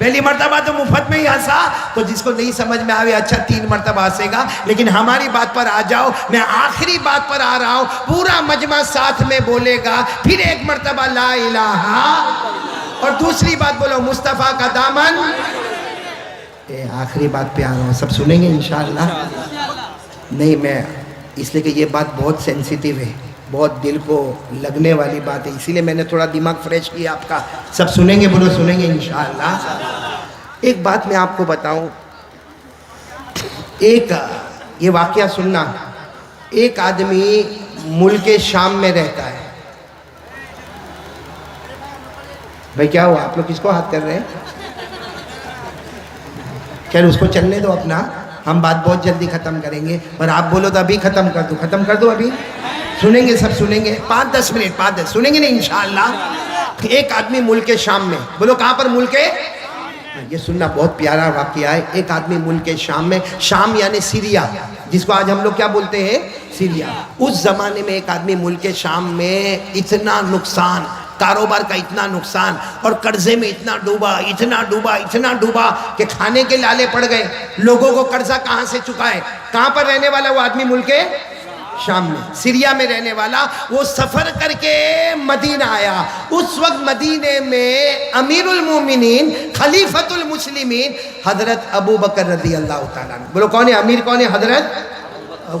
پہلی مرتبہ تو مفت میں ہی ہنسا، تو جس کو نہیں سمجھ میں آوے اچھا 3 مرتبہ ہنسے گا، لیکن ہماری بات پر آ جاؤ، میں آخری بات پر آ رہا ہوں، پورا مجمع ساتھ میں بولے گا، پھر ایک مرتبہ لا الہ، اور دوسری بات بولو مصطفیٰ کا دامن۔ آخری بات پہ آ رہا ہوں، سب سنیں گے انشاءاللہ؟ نہیں، میں اس لیے کہ یہ بات بہت سینسیٹیو ہے، بہت دل کو لگنے والی بات ہے، اسی لیے میں نے تھوڑا دماغ فریش کیا آپ کا۔ سب سنیں گے؟ بولو سنیں گے انشاءاللہ۔ ایک بات میں آپ کو بتاؤں، یہ واقعہ سننا، ایک آدمی ملک شام میں رہتا ہے۔ بھائی کیا ہوا؟ آپ لوگ کس کو ہاتھ کر رہے ہیں؟ خیر اس کو چلنے دو اپنا، ہم بات بہت جلدی ختم کریں گے، اور آپ بولو تو ابھی ختم کر دو ابھی، سنیں گے سب سنیں گے، 5-10 منٹ 5-10 سنیں گے نہیں انشاءاللہ۔ ایک آدمی ملک شام میں، بولو کہاں پر؟ ملک، یہ سننا بہت پیارا واقعہ ہے۔ ایک آدمی ملک شام میں، شام یعنی سیریا، جس کو آج ہم لوگ کیا بولتے ہیں؟ سیریا۔ اس زمانے میں ایک آدمی ملک شام میں اتنا نقصان، کاروبار کا اتنا نقصان، اور قرضے میں اتنا ڈوبا کہ کھانے کے لالے پڑ گئے، لوگوں کو قرضہ کہاں سے چکائے۔ کہاں پر رہنے والا وہ آدمی؟ ملک شام میں، سیریا میں رہنے والا۔ وہ سفر کر کے مدینہ آیا۔ اس وقت مدینے میں امیر المومنین، خلیفۃ المسلمین حضرت ابو بکر رضی اللہ تعالیٰ عنہ، بولو کون ہے امیر؟ کون ہے؟ حضرت۔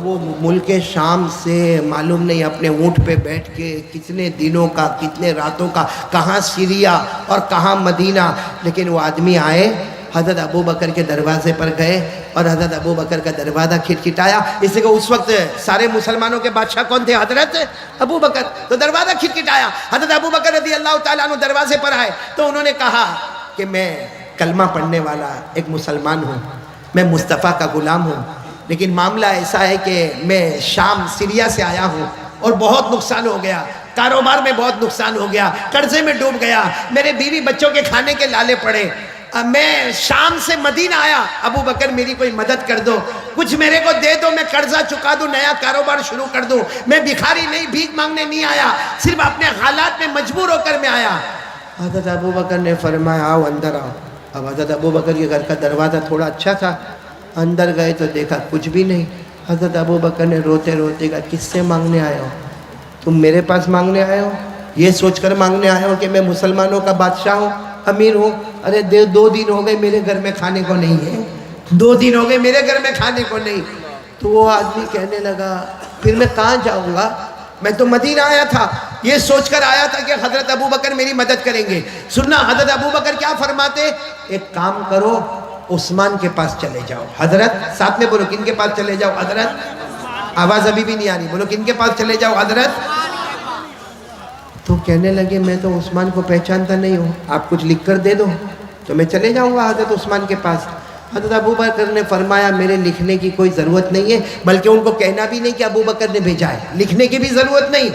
وہ ملک شام سے معلوم نہیں اپنے اونٹ پہ بیٹھ کے کتنے دنوں کا، کتنے راتوں کا، کہاں سیریا اور کہاں مدینہ، لیکن وہ آدمی آئے، حضرت ابو بکر کے دروازے پر گئے، اور حضرت ابو بکر کا دروازہ کھٹکھٹایا۔ اس لیے کہ اس وقت سارے مسلمانوں کے بادشاہ کون تھے؟ حضرت ابو بکر۔ تو دروازہ کھٹکھٹایا، حضرت ابو بکر رضی اللہ تعالیٰ عنہ دروازے پر آئے، تو انہوں نے کہا کہ میں کلمہ پڑھنے والا ایک مسلمان ہوں، میں مصطفیٰ کا غلام ہوں، لیکن معاملہ ایسا ہے کہ میں شام سیریا سے آیا ہوں، اور بہت نقصان ہو گیا، کاروبار میں بہت نقصان ہو گیا، قرضے میں ڈوب گیا، میرے بیوی بچوں کے کھانے کے لالے پڑے، میں شام سے مدینہ آیا، ابو بکر میری کوئی مدد کر دو، کچھ میرے کو دے دو، میں قرضہ چکا دوں، نیا کاروبار شروع کر دوں، میں بھکاری نہیں، بھیک مانگنے نہیں آیا، صرف اپنے حالات میں مجبور ہو کر میں آیا۔ حضرت ابو بکر نے فرمایا آؤ اندر آؤ۔ اب حضرت ابو بکر کے گھر کا دروازہ تھوڑا اچھا تھا، اندر گئے تو دیکھا کچھ بھی نہیں۔ حضرت ابو بکر نے روتے روتے کہا کس سے مانگنے آئے ہو؟ تم میرے پاس مانگنے آئے ہو؟ یہ سوچ کر مانگنے آئے ہو کہ میں مسلمانوں کا بادشاہ ہوں، امیر ہوں؟ ارے 2 دن ہو گئے میرے گھر میں کھانے کو نہیں ہے، 2 دن ہو گئے میرے گھر میں کھانے کو نہیں۔ تو وہ آدمی کہنے لگا پھر میں کہاں جاؤں گا، میں تو مدینہ آیا تھا، یہ سوچ کر آیا تھا کہ حضرت ابو بکر میری مدد کریں گے۔ سننا حضرت ابو بکر کیا فرماتے؟ ایک کام کرو، عثمان کے پاس چلے جاؤ۔ حضرت، ساتھ میں بولو کن کے پاس چلے جاؤ؟ حضرت۔ آواز ابھی بھی نہیں آ رہی، بولو کن کے پاس چلے جاؤ؟ حضرت۔ تو کہنے لگے میں تو عثمان کو پہچانتا نہیں ہوں، آپ کچھ لکھ کر دے دو تو میں چلے جاؤں گا حضرت عثمان کے پاس۔ حضرت ابو بکر نے فرمایا میرے لکھنے کی کوئی ضرورت نہیں ہے، بلکہ ان کو کہنا بھی نہیں کہ ابو بکر نے بھیجا ہے، لکھنے کی بھی ضرورت نہیں،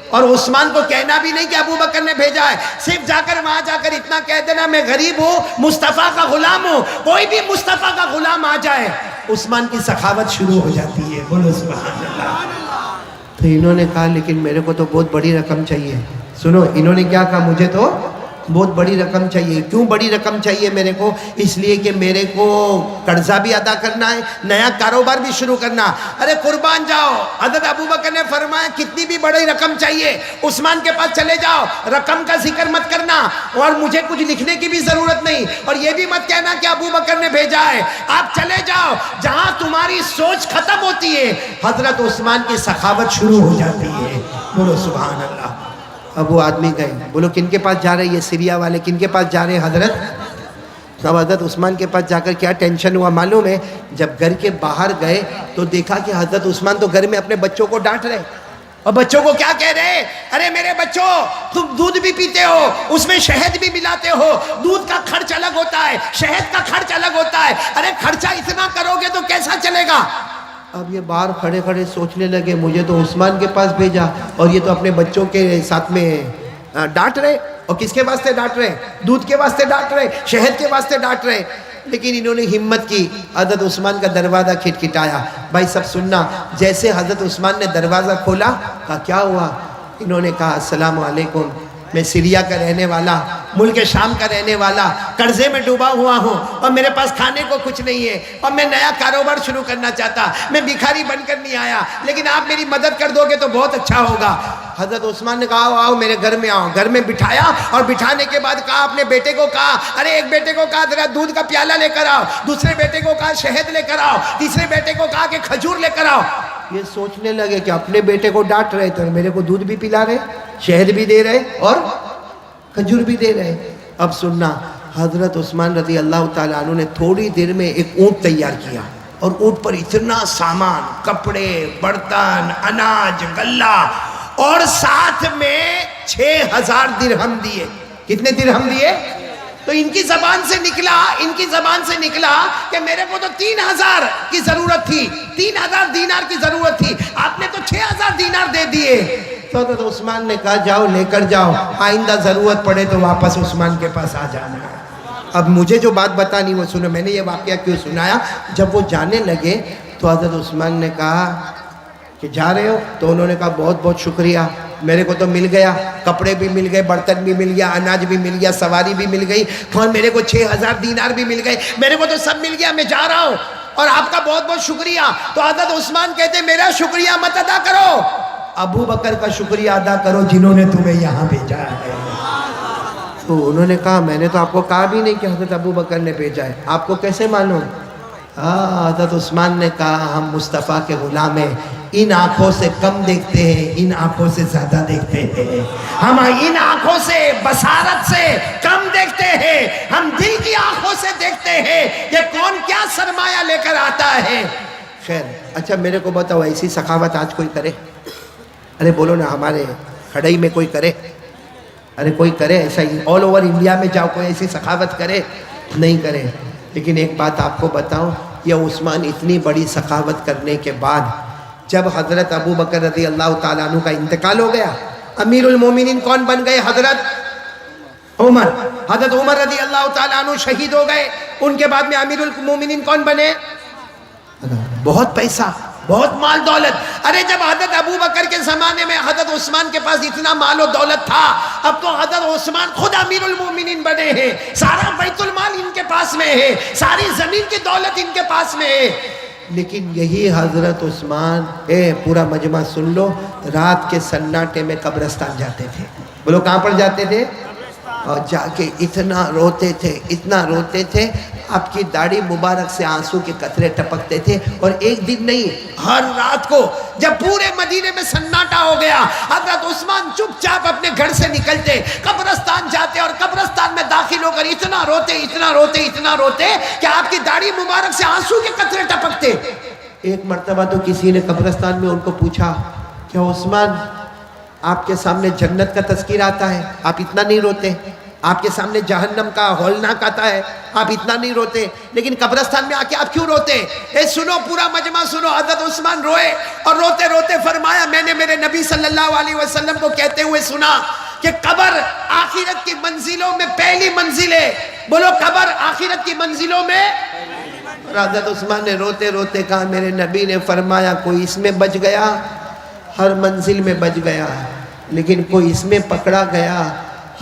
اور عثمان کو کہنا بھی نہیں کہ ابو بکر نے بھیجا ہے، صرف جا کر وہاں جا کر اتنا کہہ دینا میں غریب ہوں، مصطفیٰ کا غلام ہوں۔ کوئی بھی مصطفیٰ کا غلام آ جائے، عثمان کی سخاوت شروع ہو جاتی ہے، بولو سبحان اللہ۔ تو انہوں نے کہا لیکن میرے کو تو بہت بڑی رقم چاہیے۔ سنو انہوں نے کیا کہا؟ مجھے تو بہت بڑی رقم چاہیے۔ کیوں بڑی رقم چاہیے میرے کو؟ اس لیے کہ میرے کو قرضہ بھی ادا کرنا ہے، نیا کاروبار بھی شروع کرنا۔ ارے قربان جاؤ، حضرت ابو بکر نے فرمایا کتنی بھی بڑی رقم چاہیے عثمان کے پاس چلے جاؤ، رقم کا ذکر مت کرنا، اور مجھے کچھ لکھنے کی بھی ضرورت نہیں، اور یہ بھی مت کہنا کہ ابو بکر نے بھیجا ہے۔ آپ چلے جاؤ، جہاں تمہاری سوچ ختم ہوتی ہے حضرت عثمان کی سخاوت شروع ہو جاتی ہے، بولو سبحان اللہ۔ اب وہ آدمی گئے، بولو کن کے پاس جا رہے ہیں؟ یہ سیریا والے کن کے پاس جا رہے ہیں؟ حضرت۔ اب حضرت عثمان کے پاس جا کر کیا ٹینشن ہوا معلوم ہے؟ جب گھر کے باہر گئے تو دیکھا کہ حضرت عثمان تو گھر میں اپنے بچوں کو ڈانٹ رہے، اور بچوں کو کیا کہہ رہے؟ ارے میرے بچوں، تم دودھ بھی پیتے ہو، اس میں شہد بھی ملاتے ہو، دودھ کا خرچ الگ ہوتا ہے، شہد کا خرچ الگ ہوتا ہے، ارے خرچہ اتنا کرو گے تو کیسا چلے گا؟ اب یہ باہر کھڑے کھڑے سوچنے لگے مجھے تو عثمان کے پاس بھیجا، اور یہ تو اپنے بچوں کے ساتھ میں ڈانٹ رہے، اور کس کے واسطے ڈانٹ رہے؟ دودھ کے واسطے ڈانٹ رہے، شہد کے واسطے ڈانٹ رہے۔ لیکن انہوں نے ہمت کی، حضرت عثمان کا دروازہ کھٹکھٹایا۔ بھائی سب سننا، جیسے حضرت عثمان نے دروازہ کھولا، کہا کیا ہوا؟ انہوں نے کہا السلام علیکم، میں سیریا کا رہنے والا، ملک شام کا رہنے والا، قرضے میں ڈوبا ہوا ہوں اور میرے پاس کھانے کو کچھ نہیں ہے اور میں نیا کاروبار شروع کرنا چاہتا، میں بھکاری بن کر نہیں آیا، لیکن آپ میری مدد کر دو گے تو بہت اچھا ہوگا۔ حضرت عثمان نے کہا آؤ میرے گھر میں آؤ، گھر میں بٹھایا اور بٹھانے کے بعد کہا اپنے بیٹے کو کہا، ارے ایک بیٹے کو کہا ذرا دودھ کا پیالہ لے کر آؤ، دوسرے بیٹے کو کہا شہد لے کر آؤ، تیسرے بیٹے کو کہا کہ کھجور لے کر آؤ۔ یہ سوچنے لگے کہ اپنے بیٹے کو ڈانٹ رہے تو میرے کو دودھ بھی پلا رہے، شہد بھی دے رہے اور کھجور بھی دے رہے۔ اب سننا، حضرت عثمان رضی اللہ تعالیٰ عنہ نے تھوڑی دیر میں ایک اونٹ تیار کیا اور اونٹ پر اتنا سامان، کپڑے، برتن، اناج، غلہ اور ساتھ میں 6000 درہم دیے۔ کتنے درہم دیے؟ تو ان کی زبان سے نکلا کہ میرے کو تو 3000 کی ضرورت تھی، 3000 دینار کی ضرورت تھی، آپ نے تو 6000 دینار دے دیے۔ تو حضرت عثمان نے کہا جاؤ لے کر جاؤ، آئندہ ضرورت پڑے تو واپس عثمان کے پاس آ جانا۔ اب مجھے جو بات بتانی وہ سنو، میں نے یہ واقعہ کیوں سنایا؟ جب وہ جانے لگے تو حضرت عثمان نے کہا کہ جا رہے ہو؟ تو انہوں نے کہا بہت بہت شکریہ، میرے کو تو مل گیا، کپڑے بھی مل گئے، برتن بھی مل گیا، اناج بھی مل گیا، سواری بھی مل گئی، اور میرے کو 6000 دینار بھی مل گئے، میرے کو تو سب مل گیا، میں جا رہا ہوں اور آپ کا بہت بہت شکریہ۔ تو حضرت عثمان کہتے میرا شکریہ مت ادا کرو، ابو بکر کا شکریہ ادا کرو جنہوں نے تمہیں یہاں بھیجا ہے۔ تو انہوں نے کہا میں نے تو آپ کو کہا بھی نہیں کہ حضرت ابو بکر نے بھیجا ہے، آپ کو کیسے معلوم؟ حضرت عثمان نے کہا ہم مصطفیٰ کے غلام ہیں، ان آنکھوں سے کم دیکھتے ہیں، ان آنکھوں سے زیادہ دیکھتے ہیں، ہم ان آنکھوں سے بصارت سے کم دیکھتے ہیں، ہم دل کی آنکھوں سے دیکھتے ہیں کہ کون کیا سرمایہ لے کر آتا ہے۔ خیر اچھا میرے کو بتاؤ ایسی سخاوت آج کوئی کرے؟ ارے بولو نا، ہمارے کھڑائی میں کوئی کرے؟ ارے کوئی کرے ایسا ہی؟ آل اوور انڈیا میں جاؤ کوئی ایسی سخاوت کرے؟ نہیں کرے۔ لیکن ایک بات آپ کو بتاؤں، یہ عثمان اتنی بڑی سخاوت کرنے کے بعد جب حضرت ابو بکر رضی اللہ تعالیٰ عنہ کا انتقال ہو گیا، امیر المومنین کون بن گئے؟ حضرت عمر۔ حضرت عمر رضی اللہ تعالیٰ عنہ شہید ہو گئے، ان کے بعد میں امیر المومنین کون بنے؟ بہت پیسہ، بہت مال دولت۔ ارے جب حضرت ابو بکر کے زمانے میں حضرت عثمان کے پاس اتنا مال و دولت تھا، اب تو حضرت عثمان خود امیر المومنین بنے ہیں، سارا بیت المال ان کے پاس میں ہے، ساری زمین کی دولت ان کے پاس میں ہے۔ لیکن یہی حضرت عثمان، پورا مجمع سن لو، رات کے سناٹے میں قبرستان جاتے تھے۔ بولو کہاں پر جاتے تھے؟ اور جا کے اتنا روتے تھے، اتنا روتے تھے، آپ کی داڑھی مبارک سے آنسو کے قطرے ٹپکتے تھے۔ اور ایک دن نہیں، ہر رات کو جب پورے مدینے میں سناٹا ہو گیا، حضرت عثمان چپ چاپ اپنے گھر سے نکلتے، قبرستان جاتے اور قبرستان میں داخل ہو کر اتنا روتے کہ آپ کی داڑھی مبارک سے آنسو کے قطرے ٹپکتے۔ ایک مرتبہ تو کسی نے قبرستان میں ان کو پوچھا کہ عثمان آپ کے سامنے جنت کا تذکیر آتا ہے، آپ اتنا نہیں روتے؟ آپ کے سامنے جہنم کا ہولناک آتا ہے، آپ اتنا نہیں روتے، لیکن قبرستان میں آ کے آپ کیوں روتے؟ سنو پورا مجمع سنو، حضرت عثمان روئے اور روتے روتے فرمایا میں نے میرے نبی صلی اللہ علیہ وسلم کو کہتے ہوئے سنا کہ قبر آخرت کی منزلوں میں پہلی منزل ہے۔ بولو قبر آخرت کی منزلوں میں۔ حضرت عثمان نے روتے روتے کہا میرے نبی نے فرمایا کوئی اس میں بچ گیا ہر منزل میں بچ گیا، لیکن کوئی اس میں پکڑا گیا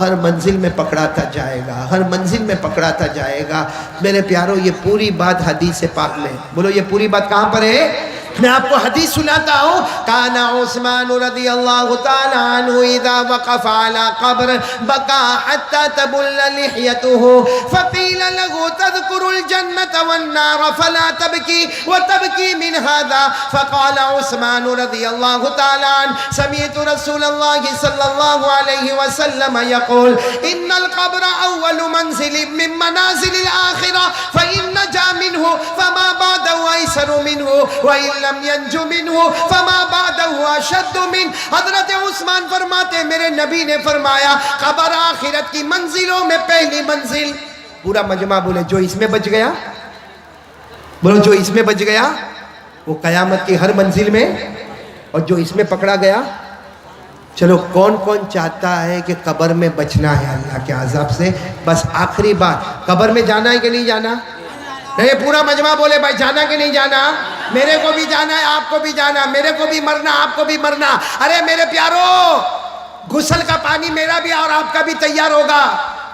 ہر منزل میں پکڑاتا جائے گا، ہر منزل میں پکڑاتا جائے گا۔ میرے پیارو یہ پوری بات حدیث پاک میں، بولو یہ پوری بات کہاں پر ہے؟ میں آپ کو حدیث سناتا ہوں۔ کان عثمان رضی اللہ تعالی عنہ اذا وقف على قبر بكى حتى تبل لحيته فقيل له تذكر الجنة والنار فلا تبكي وتبكي من هذا فقال عثمان رضي الله تعالى عنه سمعت رسول الله صلى الله عليه وسلم يقول ان القبر اول منزل من منازل الآخرة فإن نجا منه فما بعده ايسر منه وإن لم ينجو منه فما بعده اشد منه۔ حضرت عثمان فرماتے میرے نبی نے فرمایا قبر آخرت کی منزلوں میں پہلی منزل۔ پورا مجمع بولے جو اس میں بچ گیا، بولو جو اس میں بچ گیا وہ قیامت کی ہر منزل میں، اور جو اس میں پکڑا گیا۔ چلو کون کون چاہتا ہے کہ قبر میں بچنا ہے اللہ کے عذاب سے؟ بس آخری بات، قبر میں جانا ہے کہ نہیں جانا؟ نہیں، پورا مجمع بولے بھائی جانا کہ نہیں جانا؟ میرے کو بھی جانا ہے، آپ کو بھی جانا، میرے کو بھی مرنا، آپ کو بھی مرنا۔ ارے میرے پیارو، غسل کا پانی میرا بھی اور آپ کا بھی تیار ہوگا،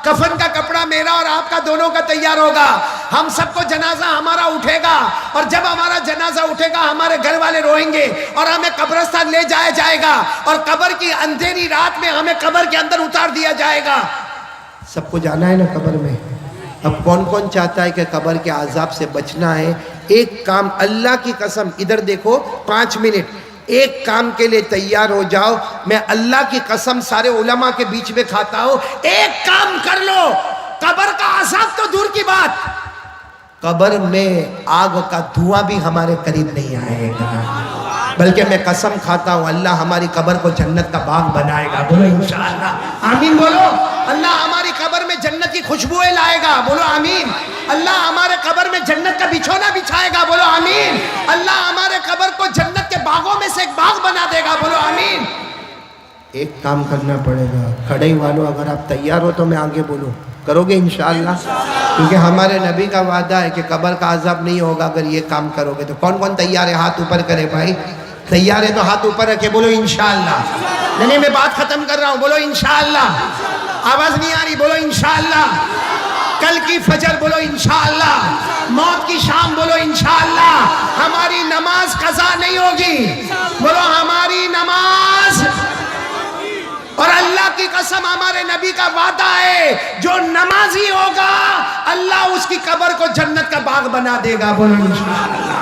کفن کا کپڑا میرا اور آپ کا دونوں کا تیار ہوگا، ہم سب کو جنازہ ہمارا اٹھے گا، اور جب ہمارا جنازہ اٹھے گا ہمارے گھر والے روئیں گے اور ہمیں قبرستان لے جایا جائے گا، اور قبر کی اندھیری رات میں ہمیں قبر کے اندر اتار دیا جائے گا۔ سب کو جانا ہے نا قبر میں۔ اب کون کون چاہتا ہے کہ قبر کے عذاب سے بچنا ہے؟ ایک کام، اللہ کی قسم، ادھر دیکھو 5 منٹ، ایک کام کے لیے تیار ہو جاؤ، میں اللہ کی قسم سارے علماء کے بیچ میں کھاتا ہوں، ایک کام کر لو، قبر کا عذاب تو دور کی بات، قبر میں آگ کا دھواں بھی ہمارے قریب نہیں آئے گا، بلکہ میں قسم کھاتا ہوں اللہ ہماری قبر کو جنت کا باغ بنائے گا، بولو انشاءاللہ، آمین بولو، اللہ ہماری قبر میں جنت کی خوشبوئیں لائے گا، بولو آمین، اللہ ہمارے قبر میں جنت کا بچھونا بچھائے گا، بولو آمین، اللہ ہمارے قبر کو جنت کے باغوں میں سے ایک باغ بنا دے گا، بولو آمین۔ ایک کام کرنا پڑے گا، کھڑے والوں اگر آپ تیار ہو تو میں آگے بولوں، کرو گے انشاءاللہ؟ کیونکہ ہمارے نبی کا وعدہ ہے کہ قبر کا عذاب نہیں ہوگا اگر یہ کام کرو گے۔ تو کون کون تیار ہے؟ ہاتھ اوپر کرے بھائی، تیار ہے تو ہاتھ اوپر رکھے، بولو انشاءاللہ۔ نہیں میں بات ختم کر رہا ہوں، بولو انشاءاللہ، آواز نہیں آ رہی، بولو انشاءاللہ، کل کی فجر بولو انشاءاللہ، موت کی شام بولو انشاءاللہ، ہماری نماز قضا نہیں ہوگی، بولو ہماری نماز، اور اللہ کی قسم ہمارے نبی کا وعدہ ہے جو نمازی ہوگا اللہ اس کی قبر کو جنت کا باغ بنا دے گا، بولو انشاءاللہ۔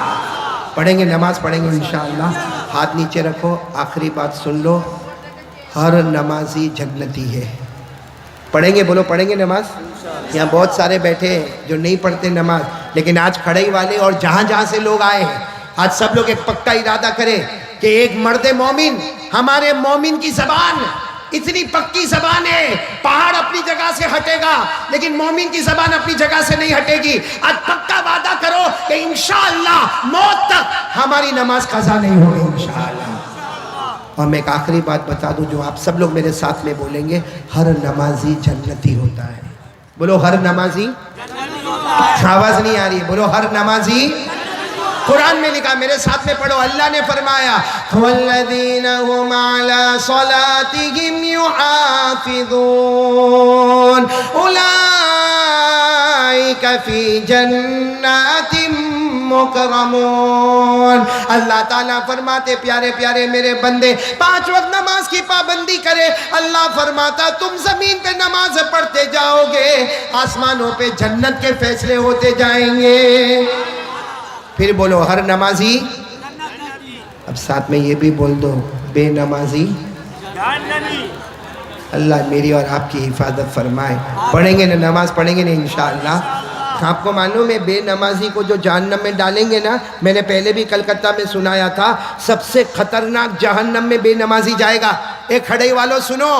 پڑھیں گے، نماز پڑھیں گے انشاءاللہ۔ ہاتھ نیچے رکھو، آخری بات سن لو، ہر نمازی جنتی ہے۔ پڑھیں گے، بولو پڑھیں گے نماز۔ یہاں بہت سارے بیٹھے ہیں جو نہیں پڑھتے نماز، لیکن آج کھڑائی والے اور جہاں جہاں سے لوگ آئے ہیں، آج سب لوگ ایک پکا ارادہ کریں کہ ایک مرد مومن، ہمارے مومن کی زبان اتنی پکی زبان ہے، پہاڑ اپنی جگہ سے ہٹے گا لیکن مومن کی زبان اپنی جگہ سے نہیں ہٹے گی۔ آج پکا وعدہ کرو کہ انشاءاللہ موت تک ہماری نماز قضا نہیں ہوگی انشاءاللہ۔ اور میں ایک آخری بات بتا دوں جو آپ سب لوگ میرے ساتھ میں بولیں گے، ہر نمازی جنتی ہوتا ہے، بولو ہر نمازی، آواز نہیں آ رہی ہے، بولو ہر نمازی، قرآن میں لکھا، میرے ساتھ میں پڑھو، اللہ نے فرمایا وَالَّذِينَ هُمْ عَلَى صَلَاتِهِمْ يُحَافِظُونَ أُولَئِكَ فِي جَنَّاتٍ مُكْرَمُونَ۔ اللہ تعالیٰ فرماتے پیارے پیارے میرے بندے 5 وقت نماز کی پابندی کرے، اللہ فرماتا تم زمین پہ نماز پڑھتے جاؤ گے، آسمانوں پہ جنت کے فیصلے ہوتے جائیں گے۔ پھر بولو ہر نمازی، اب ساتھ میں یہ بھی بول دو بے نمازی، اللہ میری اور آپ کی حفاظت فرمائے۔ پڑھیں گے نا نماز، پڑھیں گے نا انشاءاللہ۔ آپ کو معلوم ہے بے نمازی کو جو جہنم میں ڈالیں گے نا، میں نے پہلے بھی کلکتہ میں سنایا تھا، سب سے خطرناک جہنم میں بے نمازی جائے گا۔ ایک کھڑے والوں سنو،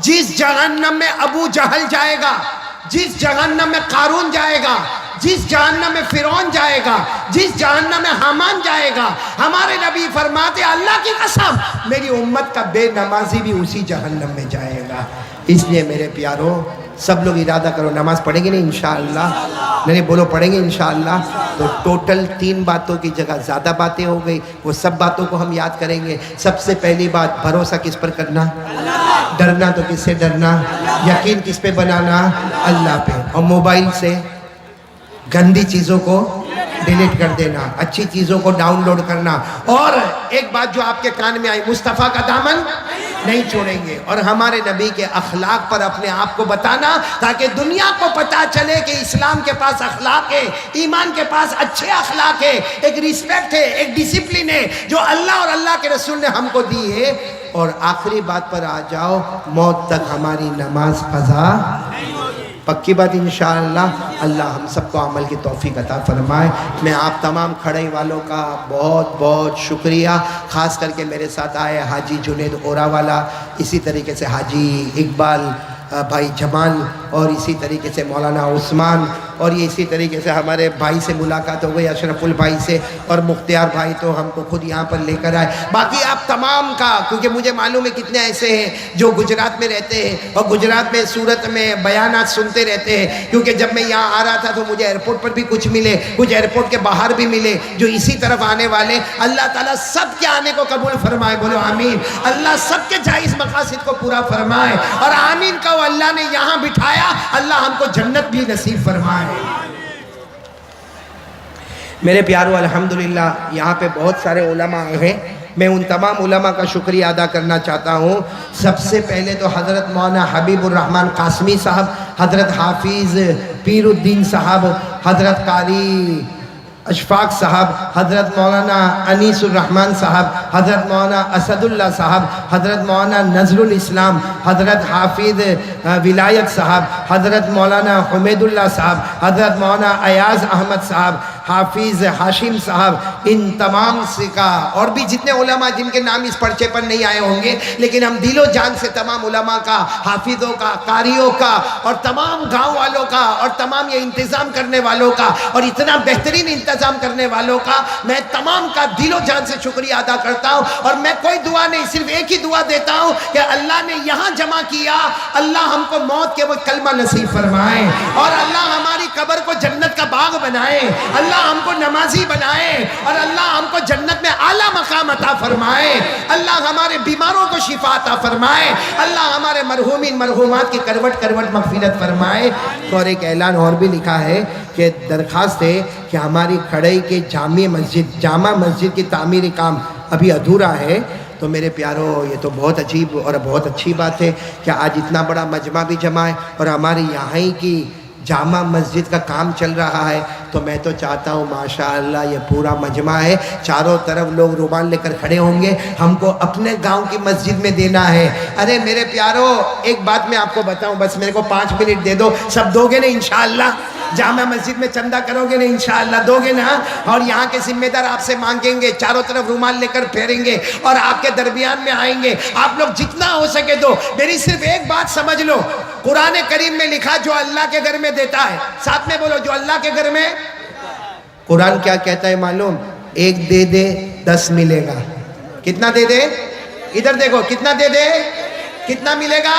جس جہنم میں ابو جہل جائے گا، جس جہنم میں قارون جائے گا، جس جہنم میں فرعون جائے گا، جس جہنم میں حامان جائے گا، ہمارے نبی فرماتے اللہ کی قسم میری امت کا بے نمازی بھی اسی جہنم میں جائے گا۔ اس لیے میرے پیاروں سب لوگ ارادہ کرو، نماز پڑھیں گے نا انشاءاللہ، نہیں بولو پڑھیں گے انشاءاللہ۔ تو ٹوٹل 3 باتوں کی جگہ زیادہ باتیں ہو گئی، وہ سب باتوں کو ہم یاد کریں گے۔ سب سے پہلی بات، بھروسہ کس پر کرنا؟ ڈرنا تو کس سے ڈرنا؟ یقین کس پہ بنانا؟ اللہ پہ۔ اور موبائل سے گندی چیزوں کو ڈیلیٹ کر دینا، اچھی چیزوں کو ڈاؤن لوڈ کرنا۔ اور ایک بات جو آپ کے کان میں آئی، مصطفیٰ کا دامن نہیں چھوڑیں گے، اور ہمارے نبی کے اخلاق پر اپنے آپ کو بتانا تاکہ دنیا کو پتا چلے کہ اسلام کے پاس اخلاق ہے، ایمان کے پاس اچھے اخلاق ہے، ایک ریسپیکٹ ہے، ایک ڈسپلن ہے جو اللہ اور اللہ کے رسول نے ہم کو دی ہے۔ اور آخری بات پر آ جاؤ، موت تک ہماری نماز قضا پکی بات انشاءاللہ۔ اللہ ہم سب کو عمل کی توفیق عطا فرمائے۔ میں آپ تمام کھڑے والوں کا بہت بہت شکریہ، خاص کر کے میرے ساتھ آئے حاجی جنید اورا والا، اسی طریقے سے حاجی اقبال بھائی جمال، اور اسی طریقے سے مولانا عثمان اور یہ اسی طریقے سے ہمارے بھائی سے ملاقات ہو گئی اشرف البھائی سے, اور مختار بھائی تو ہم کو خود یہاں پر لے کر آئے. باقی آپ تمام کا, کیونکہ مجھے معلوم ہے کتنے ایسے ہیں جو گجرات میں رہتے ہیں اور گجرات میں سورت میں بیانات سنتے رہتے ہیں, کیونکہ جب میں یہاں آ رہا تھا تو مجھے ایئرپورٹ پر بھی کچھ ملے, کچھ ایئرپورٹ کے باہر بھی ملے جو اسی طرف آنے والے. اللہ تعالیٰ سب کے آنے کو قبول فرمائے, بولو آمین. اللہ سب کے جائز مقاصد کو پورا فرمائے, اور آمین کہو. اللہ نے یہاں بٹھایا, اللہ ہم کو جنت بھی نصیب فرمائے. میرے پیارو الحمدللہ یہاں پہ بہت سارے علماء ہیں. میں ان تمام علماء کا شکریہ ادا کرنا چاہتا ہوں. سب سے پہلے تو حضرت مولانا حبیب الرحمن قاسمی صاحب, حضرت حافظ پیر الدین صاحب, حضرت قاری اشفاق صاحب, حضرت مولانا انیس الرحمن صاحب, حضرت مولانا اسد اللہ صاحب, حضرت مولانا نظر الاسلام, حضرت حافظ ولایت صاحب, حضرت مولانا حمید اللہ صاحب, حضرت مولانا ایاز احمد صاحب, حافظ ہاشم صاحب, ان تمام سے کا, اور بھی جتنے علماء جن کے نام اس پرچے پر نہیں آئے ہوں گے, لیکن ہم دل و جان سے تمام علماء کا, حافظوں کا, قاریوں کا, اور تمام گاؤں والوں کا, اور تمام یہ انتظام کرنے والوں کا, اور اتنا بہترین انتظام کرنے والوں کا, میں تمام کا دل و جان سے شکریہ ادا کرتا ہوں. اور میں کوئی دعا نہیں, صرف ایک ہی دعا دیتا ہوں کہ اللہ نے یہاں جمع کیا, اللہ ہم کو موت کے وقت کلمہ نصیب فرمائے, اور اللہ ہماری قبر کو جنت کا باغ بنائے, اللہ ہم کو نمازی بنائے, اور اللہ ہم کو جنت میں اعلیٰ مقام عطا فرمائے, اللہ ہمارے بیماروں کو شفا عطا فرمائے, اللہ ہمارے مرحومین مرحومات کی کروٹ کروٹ مغفرت فرمائے. اور ایک اعلان اور بھی لکھا ہے کہ درخواست ہے کہ ہماری کھڑئی کے جامع مسجد کی تعمیری کام ابھی ادھورا ہے. تو میرے پیارو یہ تو بہت عجیب اور بہت اچھی بات ہے کہ آج اتنا بڑا مجمع بھی جمع ہے, اور ہماری یہاں ہی کی جامع مسجد کا کام چل رہا ہے. تو میں تو چاہتا ہوں ماشاءاللہ یہ پورا مجمع ہے, چاروں طرف لوگ رومال لے کر کھڑے ہوں گے, ہم کو اپنے گاؤں کی مسجد میں دینا ہے. ارے میرے پیارو ایک بات میں آپ کو بتاؤں, بس میرے کو 5 منٹ دے دو, سب دو گے نا انشاءاللہ؟ جامع مسجد میں چندہ کرو گے نا انشاءاللہ؟ دو گے نا؟ اور یہاں کے ذمہ دار آپ سے مانگیں گے, چاروں طرف رومال لے کر پھیریں گے اور آپ کے درمیان میں آئیں گے. آپ لوگ جتنا ہو سکے دو. میری صرف ایک بات سمجھ لو, قرآن کریم میں لکھا جو اللہ کے گھر میں دیتا ہے, ساتھ میں بولو جو اللہ کے گھر میں. قرآن کیا کہتا ہے معلوم؟ 1 دے دے 10 ملے گا. کتنا دے دے؟ ادھر دیکھو, کتنا دے دے کتنا ملے گا؟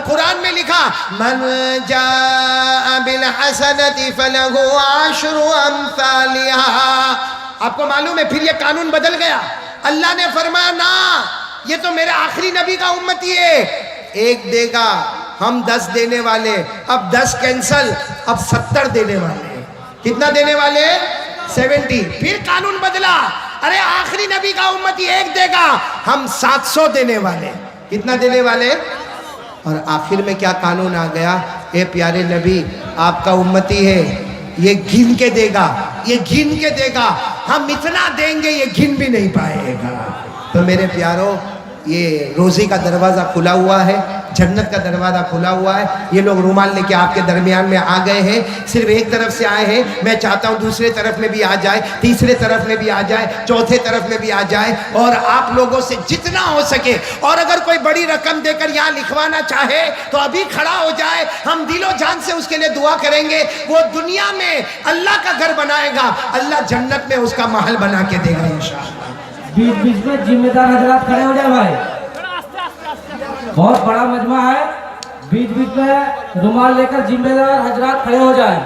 قرآن میں لکھا من جاء بالحسنۃ فلہ 10 امثالها. آپ کو معلوم ہے پھر یہ قانون بدل گیا. اللہ نے فرمایا نا, یہ تو میرے آخری نبی کا امتی ہے, 1 دے گا, ہم 10 دینے والے, اب 10 کینسل, اب 70 دینے والے. کتنا دینے والے؟ 70. پھر قانون بدلا, ارے آخری نبی کا امتی 1 دے گا, ہم 700 دینے والے. کتنا دینے والے؟ اور آخر میں کیا قانون آ گیا؟ اے پیارے نبی آپ کا امتی ہے, یہ گن کے دے گا, یہ گن کے دے گا, ہم اتنا دیں گے یہ گن بھی نہیں پائے گا. تو میرے پیاروں یہ روزی کا دروازہ کھلا ہوا ہے, جنت کا دروازہ کھلا ہوا ہے. یہ لوگ رومال لے کے آپ کے درمیان میں آ گئے ہیں, صرف ایک طرف سے آئے ہیں, میں چاہتا ہوں دوسرے طرف میں بھی آ جائے, تیسرے طرف میں بھی آ جائے, چوتھے طرف میں بھی آ جائے, اور آپ لوگوں سے جتنا ہو سکے, اور اگر کوئی بڑی رقم دے کر یہاں لکھوانا چاہے تو ابھی کھڑا ہو جائے, ہم دل و جان سے اس کے لیے دعا کریں گے. وہ دنیا میں اللہ کا گھر بنائے گا, اللہ جنت میں اس کا محل بنا کے دے گا انشاءاللہ. بیچ بیچ میں ذمہ دار حضرات کھڑے ہو جائے بھائی, بہت بڑا مجمع ہے, بیچ بیچ میں رومال لے کر ذمہ دار حضرات کھڑے ہو جائیں.